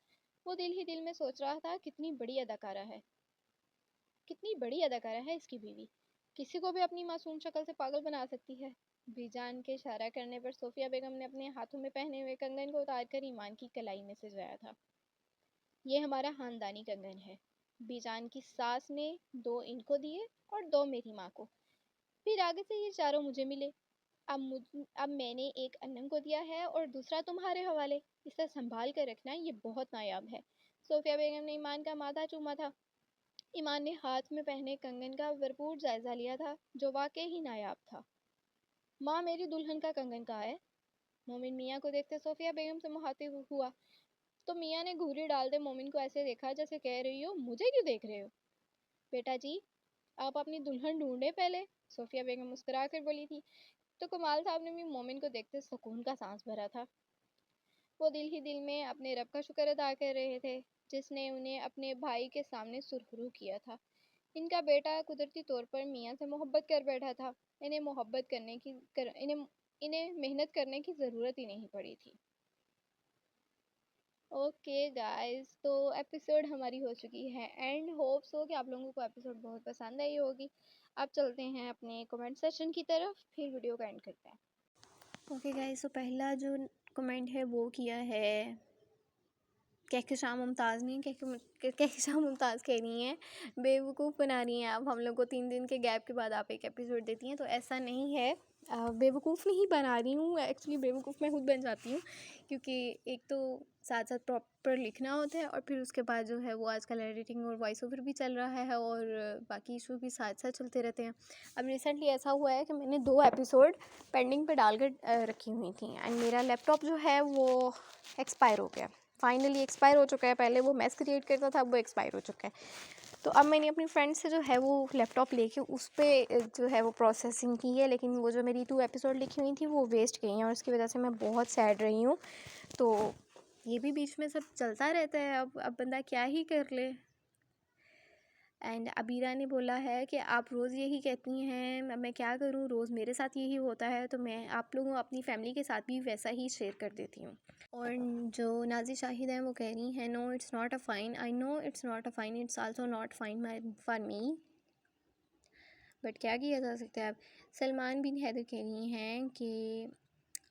وہ دل ہی دل میں سوچ رہا تھا کتنی بڑی اداکارہ ہے، کتنی بڑی اداکارہ ہے اس کی بیوی، کسی کو بھی اپنی معصوم شکل سے پاگل بنا سکتی ہے۔ بیجان کے اشارہ کرنے پر صوفیہ بیگم نے اپنے ہاتھوں میں پہنے ہوئے کنگن کو اتار کر ایمان کی کلائی میں سجایا تھا۔ یہ ہمارا خاندانی کنگن ہے، بیجان کی ساس نے 2 ان کو دیے اور 2 میری ماں کو، پھر آگے سے یہ چاروں مجھے ملے۔ اب میں نے ایک انم کو دیا ہے اور دوسرا تمہارے حوالے، اسے سنبھال کر رکھنا، یہ بہت نایاب ہے۔ صوفیہ بیگم نے ایمان کا ماتھا چوما تھا۔ ایمان نے ہاتھ میں پہنے کنگن کا بھرپور جائزہ لیا تھا، جو واقعی ہی نایاب تھا۔ ماں میری دلہن کا کنگن کہاں ہے؟ مومن میاں کو دیکھتے صوفیہ بیگم سے مخاطب ہوا تو میاں نے گھوری ڈال دے مومن کو ایسے دیکھا جیسے کہہ رہی ہو مجھے کیوں دیکھ رہے ہو؟ بیٹا جی آپ اپنی دلہن ڈھونڈے پہلے، صوفیہ بیگم مسکرا کر بولی تھی۔ تو کمال صاحب نے بھی مومن کو دیکھتے سکون کا سانس بھرا تھا۔ وہ دل ہی دل میں اپنے رب کا شکر ادا کر رہے تھے جس نے انہیں اپنے بھائی کے سامنے سرخرو کیا تھا۔ ان کا بیٹا قدرتی طور پر میاں سے محبت کر بیٹھا تھا. انہیں محنت کرنے کی ضرورت ہی نہیں پڑی تھی. اوکے گائز، تو ایپیسوڈ ہماری ہو چکی ہے اینڈ. ہوپس ہو کہ آپ لوگوں کو ایپیسوڈ بہت پسند آئی ہوگی. اب چلتے ہیں اپنے کمنٹ سیشن کی طرف، پھر ویڈیو کا اینڈ کرتے ہیں. اوکے گائز، تو پہلا جو کمنٹ ہے وہ کیا ہے کہکشاں ممتاز نے. کہکشاں ممتاز کہہ رہی ہیں بے وقوف بنا رہی ہیں اب ہم لوگ کو 3 دن کے گیپ کے بعد آپ ایک ایپیسوڈ دیتی ہیں. تو ایسا نہیں ہے، بے وقوف نہیں بنا رہی ہوں، ایکچولی بے وقوف میں خود بن جاتی ہوں، کیونکہ ایک تو ساتھ ساتھ پراپر لکھنا ہوتا ہے، اور پھر اس کے بعد جو ہے وہ آج کل ایڈیٹنگ اور وائس اوور بھی چل رہا ہے، اور باقی ایشو بھی ساتھ ساتھ چلتے رہتے ہیں. اب ریسنٹلی ایسا ہوا ہے کہ میں نے 2 ایپیسوڈ پینڈنگ پہ ڈال کر رکھی ہوئی تھیں، اینڈ میرا لیپ ٹاپ جو ہے وہ ایکسپائر ہو گیا. فائنلی ایکسپائر ہو چکا ہے. پہلے وہ میس کریٹ کرتا تھا، اب وہ ایکسپائر ہو چکا ہے. تو اب میں نے اپنی فرینڈ سے جو ہے وہ لیپ ٹاپ لے کے اس پہ جو ہے وہ پروسیسنگ کی ہے، لیکن وہ جو میری 2 ایپیسوڈ لکھی ہوئی تھیں وہ ویسٹ گئی ہیں، اور اس کی وجہ سے میں بہت سیڈ رہی ہوں. تو یہ بھی بیچ میں سب چلتا رہتا ہے، اب بندہ کیا ہی کر لے. اینڈ عبیرہ نے بولا ہے کہ آپ روز یہی کہتی ہیں، میں کیا کروں، روز میرے ساتھ یہی ہوتا ہے، تو میں آپ لوگوں اپنی فیملی کے ساتھ بھی ویسا ہی شیئر کر دیتی ہوں. اور جو نازی شاہد ہیں وہ کہہ رہی ہیں no it's not a fine, I know it's not a fine, it's also not fine for me, but کیا کیا جا سکتا ہے. اب سلمان بن حیدر کہہ رہی ہیں کہ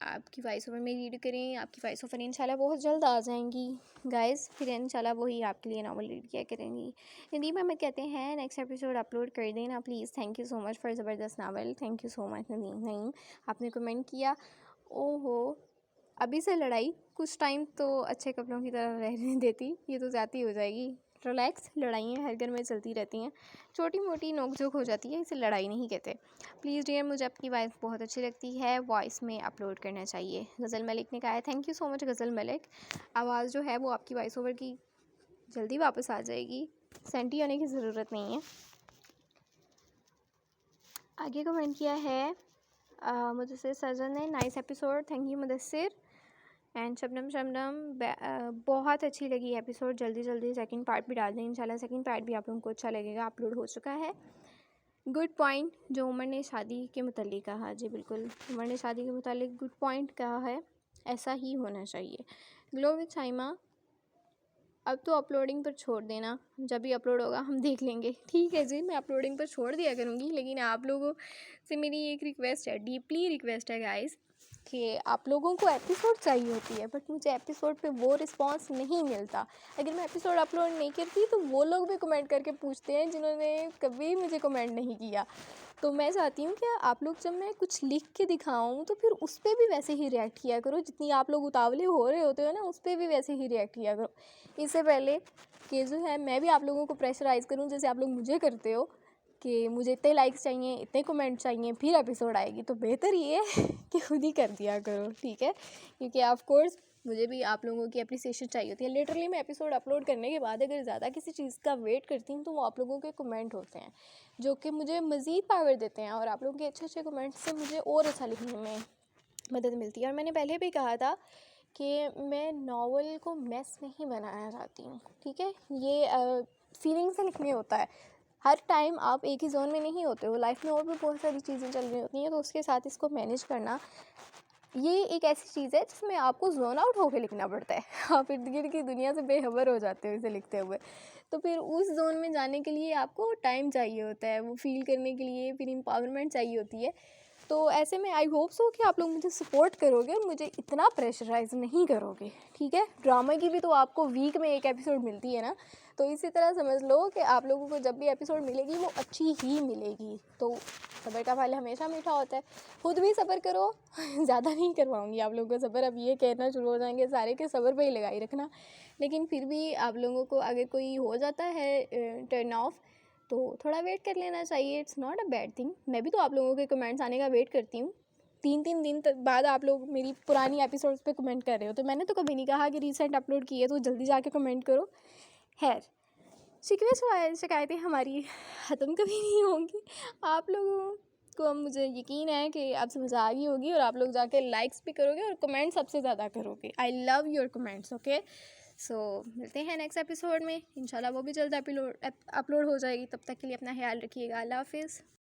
آپ کی وائس اوور میں ریڈ کریں، آپ کی وائس اوور انشاءاللہ بہت جلد آ جائیں گی گائز، پھر انشاءاللہ وہی آپ کے لیے ناول ریڈ کیا کریں گی. ندیم احمد کہتے ہیں نیکسٹ ایپیسوڈ اپلوڈ کر دینا please, thank you so much for زبردست ناول. تھینک یو سو مچ ندیم آپ نے کمنٹ کیا. او ہو، ابھی سے لڑائی، کچھ ٹائم تو اچھے کپڑوں کی طرح رہنے دیتی، یہ تو زیادتی ہو جائے گی. ریلیکس، لڑائیاں ہر گھر میں چلتی رہتی ہیں، چھوٹی موٹی نوک جھوک ہو جاتی ہے، اسے لڑائی نہیں کہتے. پلیز ڈیئر، مجھے آپ کی وائس بہت اچھی لگتی ہے، وائس میں اپلوڈ کرنا چاہیے. غزل ملک نے کہا ہے تھینک یو سو مچ غزل ملک، آواز جو ہے وہ آپ کی وائس اوور کی جلدی واپس آ جائے گی، سینٹی ہونے کی ضرورت نہیں ہے. آگے کمنٹ کیا ہے مدثر سرجن نے، nice episode, thank you Mudassir. And Shabnam بہت اچھی لگی ایپیسوڈ، جلدی جلدی سیکنڈ پارٹ بھی ڈال دیں انشاءاللہ، سیکنڈ پارٹ بھی آپ لوگوں کو اچھا لگے گا، اپلوڈ ہو چکا ہے. گڈ پوائنٹ جو عمر نے شادی کے متعلق کہا، جی بالکل عمر نے شادی کے متعلق گڈ پوائنٹ کہا ہے، ایسا ہی ہونا چاہیے. گلو وتھ سائمہ، اب تو اپلوڈنگ پر چھوڑ دینا، جب بھی اپلوڈ ہوگا ہم دیکھ لیں گے. ٹھیک ہے جی، میں اپلوڈنگ پر چھوڑ دیا کروں گی، لیکن آپ لوگوں سے میری ایک ریکویسٹ ہے، ڈیپلی ریکویسٹ ہے گائز، کہ آپ لوگوں کو ایپیسوڈ چاہیے ہوتی ہے، بٹ مجھے ایپیسوڈ پہ وہ رسپانس نہیں ملتا. اگر میں ایپیسوڈ اپلوڈ نہیں کرتی تو وہ لوگ بھی کمنٹ کر کے پوچھتے ہیں جنہوں نے کبھی مجھے کمنٹ نہیں کیا. تو میں چاہتی ہوں کہ آپ لوگ جب میں کچھ لکھ کے دکھاؤں تو پھر اس پہ بھی ویسے ہی ریئیکٹ کیا کرو، جتنی آپ لوگ اتاولے ہو رہے ہوتے ہو نا اس پہ بھی ویسے ہی ریئیکٹ کیا کرو. اس سے پہلے کہ جو ہے میں بھی آپ لوگوں کو پریشرائز کروں جیسے آپ لوگ مجھے کرتے ہو کہ مجھے اتنے لائکس چاہیے، اتنے کمنٹ چاہیے، پھر ایپیسوڈ آئے گی، تو بہتر یہ ہے کہ خود ہی کر دیا کرو. ٹھیک ہے، کیونکہ آف کورس مجھے بھی آپ لوگوں کی اپریسیشن چاہیے ہوتی ہے. لٹرلی میں ایپیسوڈ اپلوڈ کرنے کے بعد اگر زیادہ کسی چیز کا ویٹ کرتی ہوں تو وہ آپ لوگوں کے کمنٹ ہوتے ہیں جو کہ مجھے مزید پاور دیتے ہیں، اور آپ لوگوں کے اچھے اچھے کمنٹ سے مجھے اور اچھا لکھنے میں مدد ملتی ہے. اور میں نے پہلے بھی کہا تھا کہ میں ناول کو میس نہیں بنانا چاہتی ہوں. ٹھیک ہے، یہ فیلنگ سے لکھنے ہوتا ہے. ہر ٹائم آپ ایک ہی زون میں نہیں ہوتے ہو، لائف میں اور بھی بہت ساری چیزیں چل رہی ہوتی ہیں، تو اس کے ساتھ اس کو مینیج کرنا یہ ایک ایسی چیز ہے جس میں آپ کو زون آؤٹ ہو کے لکھنا پڑتا ہے. آپ ارد گرد کی دنیا سے بے خبر ہو جاتے ہو اسے لکھتے ہوئے، تو پھر اس زون میں جانے کے لیے آپ کو ٹائم چاہیے ہوتا ہے، وہ فیل کرنے کے لیے پھر امپاورمنٹ چاہیے ہوتی ہے. تو ایسے میں آئی ہوپ سو کہ آپ لوگ مجھے سپورٹ کرو گے، مجھے اتنا پریشرائز نہیں کرو گے. ٹھیک ہے، ڈرامے کی بھی تو آپ کو ویک میں ایک ایپیسوڈ ملتی ہے نا، تو اسی طرح سمجھ لو کہ آپ لوگوں کو جب بھی ایپیسوڈ ملے گی وہ اچھی ہی ملے گی. تو صبر کا پھل ہمیشہ میٹھا ہوتا ہے، خود بھی صبر کرو. زیادہ نہیں کرواؤں گی آپ لوگوں کو صبر، اب یہ کہنا شروع ہو جائیں گے سارے کہ صبر پہ ہی لگائی رکھنا، لیکن پھر بھی آپ لوگوں کو اگر کوئی ہو جاتا ہے ٹرن آف تو تھوڑا ویٹ کر لینا چاہیے. It's not a bad thing. میں بھی تو آپ لوگوں کے کمنٹس آنے کا ویٹ کرتی ہوں. 3 دن بعد آپ لوگ میری پرانی ایپیسوڈس پہ کمنٹ کر رہے ہو، تو میں نے تو کبھی نہیں کہا کہ ریسنٹ اپلوڈ کی ہے تو جلدی جا کے کمنٹ کرو. خیر، شکوے شکایتیں ہماری ختم کبھی نہیں ہوں گی. آپ لوگوں کو اب مجھے یقین ہے کہ آپ سمجھ آ گئی ہوگی، اور آپ لوگ جا کے لائکس بھی کرو گے اور کمنٹ سب سے زیادہ کرو گے. آئی لو یور کمنٹس. اوکے، ملتے ہیں نیکسٹ ایپیسوڈ میں انشاءاللہ، وہ بھی جلد اپلوڈ ہو جائے گی. تب تک کے لیے اپنا خیال رکھیے گا. اللہ حافظ.